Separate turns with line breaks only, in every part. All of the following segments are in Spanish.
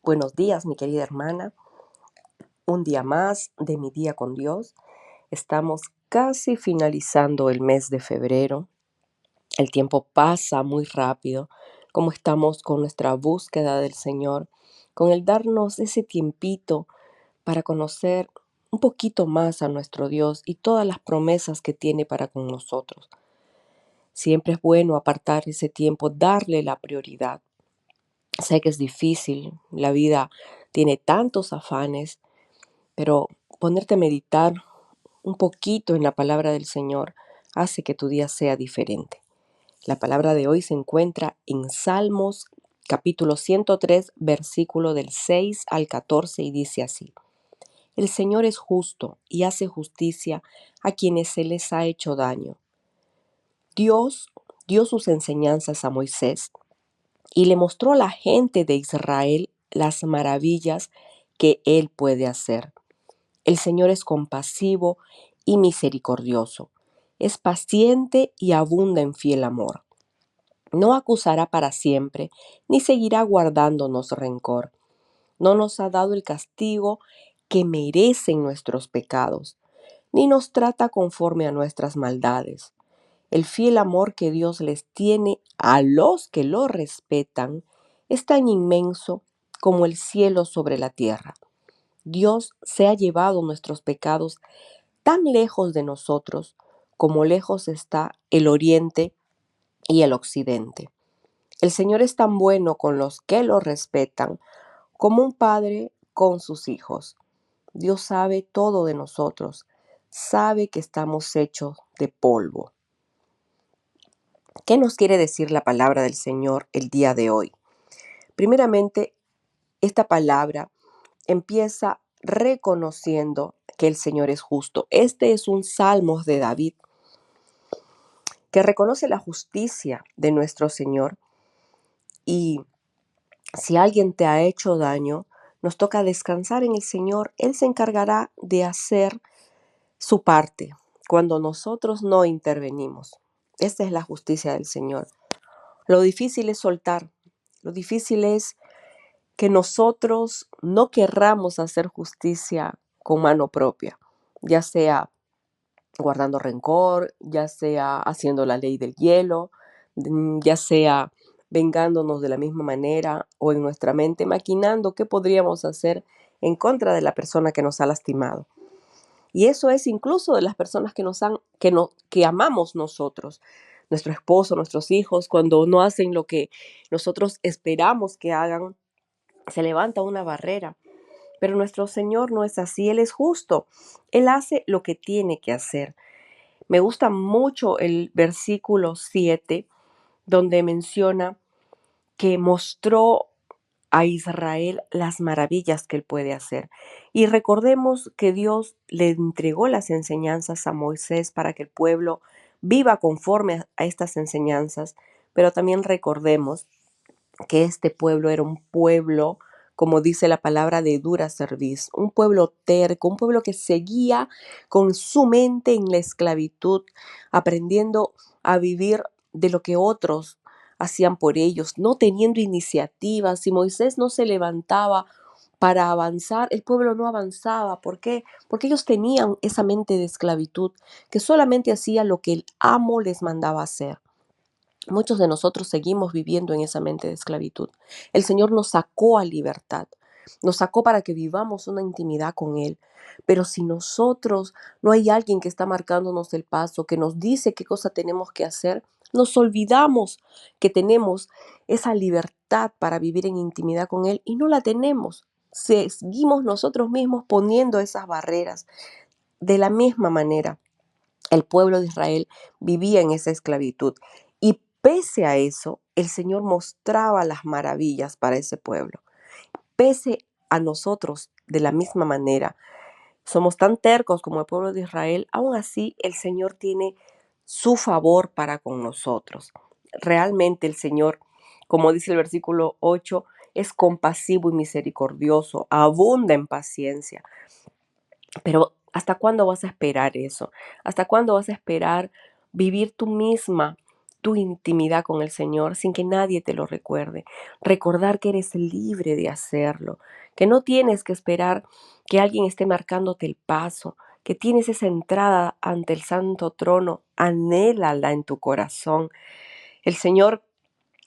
Buenos días, mi querida hermana. Un día más de mi día con Dios. Estamos casi finalizando el mes de febrero. El tiempo pasa muy rápido. Como estamos con nuestra búsqueda del Señor, con el darnos ese tiempito para conocer un poquito más a nuestro Dios y todas las promesas que tiene para con nosotros. Siempre es bueno apartar ese tiempo, darle la prioridad. Sé que es difícil, la vida tiene tantos afanes, pero ponerte a meditar un poquito en la palabra del Señor hace que tu día sea diferente. La palabra de hoy se encuentra en Salmos capítulo 103, versículo del 6 al 14 y dice así: El Señor es justo y hace justicia a quienes se les ha hecho daño. Dios dio sus enseñanzas a Moisés y le mostró a la gente de Israel las maravillas que él puede hacer. El Señor es compasivo y misericordioso. Es paciente y abunda en fiel amor. No acusará para siempre, ni seguirá guardándonos rencor. No nos ha dado el castigo que merecen nuestros pecados, ni nos trata conforme a nuestras maldades. El fiel amor que Dios les tiene a los que lo respetan es tan inmenso como el cielo sobre la tierra. Dios se ha llevado nuestros pecados tan lejos de nosotros como lejos está el oriente y el occidente. El Señor es tan bueno con los que lo respetan como un padre con sus hijos. Dios sabe todo de nosotros, sabe que estamos hechos de polvo. ¿Qué nos quiere decir la palabra del Señor el día de hoy? Primeramente, esta palabra empieza reconociendo que el Señor es justo. Este es un salmo de David que reconoce la justicia de nuestro Señor, y si alguien te ha hecho daño, nos toca descansar en el Señor. Él se encargará de hacer su parte cuando nosotros no intervenimos. Esta es la justicia del Señor. Lo difícil es soltar. Lo difícil es que nosotros no querramos hacer justicia con mano propia, ya sea guardando rencor, ya sea haciendo la ley del hielo, ya sea vengándonos de la misma manera o en nuestra mente maquinando qué podríamos hacer en contra de la persona que nos ha lastimado. Y eso es incluso de las personas que amamos nosotros, nuestro esposo, nuestros hijos, cuando no hacen lo que nosotros esperamos que hagan, se levanta una barrera. Pero nuestro Señor no es así, Él es justo, Él hace lo que tiene que hacer. Me gusta mucho el versículo 7, donde menciona que mostró a Israel las maravillas que él puede hacer. Y recordemos que Dios le entregó las enseñanzas a Moisés para que el pueblo viva conforme a estas enseñanzas, pero también recordemos que este pueblo era un pueblo, como dice la palabra, de dura cerviz, un pueblo terco, un pueblo que seguía con su mente en la esclavitud, aprendiendo a vivir de lo que otros hacían por ellos, no teniendo iniciativas. Si Moisés no se levantaba para avanzar, el pueblo no avanzaba. ¿Por qué? Porque ellos tenían esa mente de esclavitud, que solamente hacía lo que el amo les mandaba hacer. Muchos de nosotros seguimos viviendo en esa mente de esclavitud. El Señor nos sacó a libertad, nos sacó para que vivamos una intimidad con Él. Pero si nosotros no hay alguien que está marcándonos el paso, que nos dice qué cosa tenemos que hacer, nos olvidamos que tenemos esa libertad para vivir en intimidad con Él y no la tenemos. Seguimos nosotros mismos poniendo esas barreras. De la misma manera, el pueblo de Israel vivía en esa esclavitud. Y pese a eso, el Señor mostraba las maravillas para ese pueblo. Pese a nosotros, de la misma manera, somos tan tercos como el pueblo de Israel, aún así el Señor tiene su favor para con nosotros. Realmente el Señor, como dice el versículo 8, es compasivo y misericordioso, abunda en paciencia. Pero ¿hasta cuándo vas a esperar eso? ¿Hasta cuándo vas a esperar vivir tú misma tu intimidad con el Señor sin que nadie te lo recuerde. Recordar que eres libre de hacerlo, que no tienes que esperar que alguien esté marcándote el paso, que tienes esa entrada ante el santo trono, anhélala en tu corazón. El Señor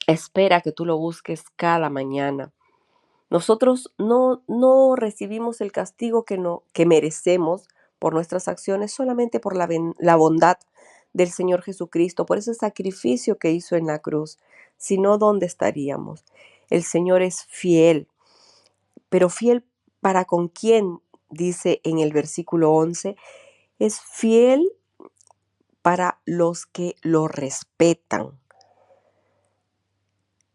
espera que tú lo busques cada mañana. Nosotros no recibimos el castigo que merecemos por nuestras acciones solamente por la bondad del Señor Jesucristo, por ese sacrificio que hizo en la cruz, sino ¿dónde estaríamos? El Señor es fiel, pero fiel para con quién, dice en el versículo 11, es fiel para los que lo respetan.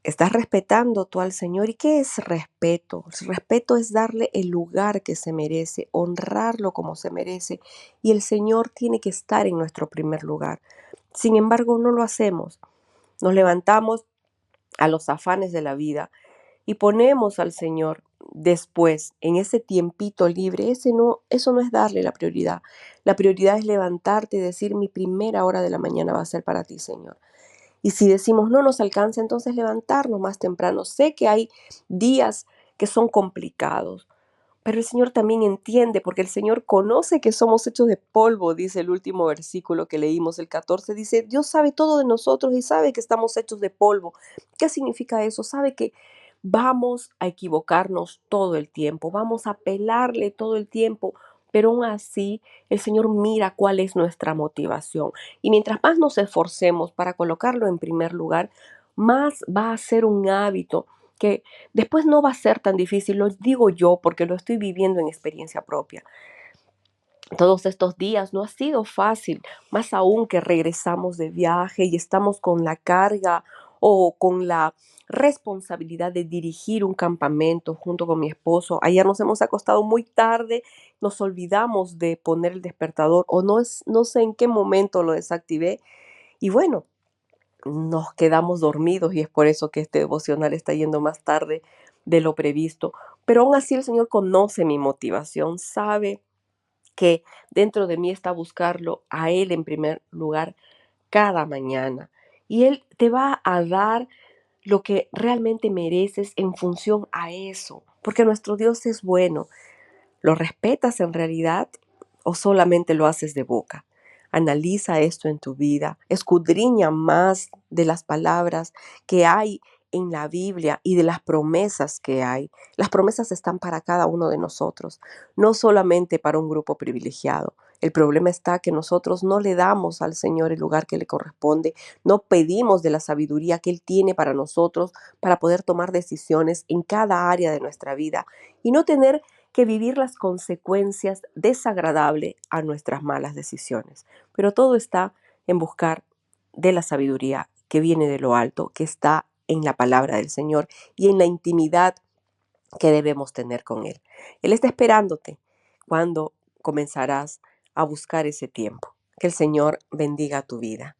¿Estás respetando tú al Señor? ¿Y qué es respeto? Respeto es darle el lugar que se merece, honrarlo como se merece. Y el Señor tiene que estar en nuestro primer lugar. Sin embargo, no lo hacemos. Nos levantamos a los afanes de la vida y ponemos al Señor después, en ese tiempito libre. Eso no es darle la prioridad. La prioridad es levantarte y decir, mi primera hora de la mañana va a ser para ti, Señor. Y si decimos no nos alcanza, entonces levantarnos más temprano. Sé que hay días que son complicados, pero el Señor también entiende, porque el Señor conoce que somos hechos de polvo, dice el último versículo que leímos, el 14, dice, Dios sabe todo de nosotros y sabe que estamos hechos de polvo. ¿Qué significa eso? Sabe que vamos a equivocarnos todo el tiempo, vamos a pelarle todo el tiempo, pero aún así el Señor mira cuál es nuestra motivación. Y mientras más nos esforcemos para colocarlo en primer lugar, más va a ser un hábito que después no va a ser tan difícil. Lo digo yo porque lo estoy viviendo en experiencia propia. Todos estos días no ha sido fácil, más aún que regresamos de viaje y estamos con la carga o con la responsabilidad de dirigir un campamento junto con mi esposo. Ayer nos hemos acostado muy tarde, nos olvidamos de poner el despertador o no sé en qué momento lo desactivé y bueno, nos quedamos dormidos y es por eso que este devocional está yendo más tarde de lo previsto. Pero aún así el Señor conoce mi motivación, sabe que dentro de mí está buscarlo a Él en primer lugar cada mañana. Y Él te va a dar lo que realmente mereces en función a eso, porque nuestro Dios es bueno. ¿Lo respetas en realidad o solamente lo haces de boca? Analiza esto en tu vida, escudriña más de las palabras que hay en la Biblia y de las promesas que hay. Las promesas están para cada uno de nosotros, no solamente para un grupo privilegiado. El problema está que nosotros no le damos al Señor el lugar que le corresponde, no pedimos de la sabiduría que Él tiene para nosotros para poder tomar decisiones en cada área de nuestra vida y no tener que vivir las consecuencias desagradables a nuestras malas decisiones. Pero todo está en buscar de la sabiduría que viene de lo alto, que está en la palabra del Señor y en la intimidad que debemos tener con Él. Él está esperándote cuando comenzarás a buscar ese tiempo. Que el Señor bendiga tu vida.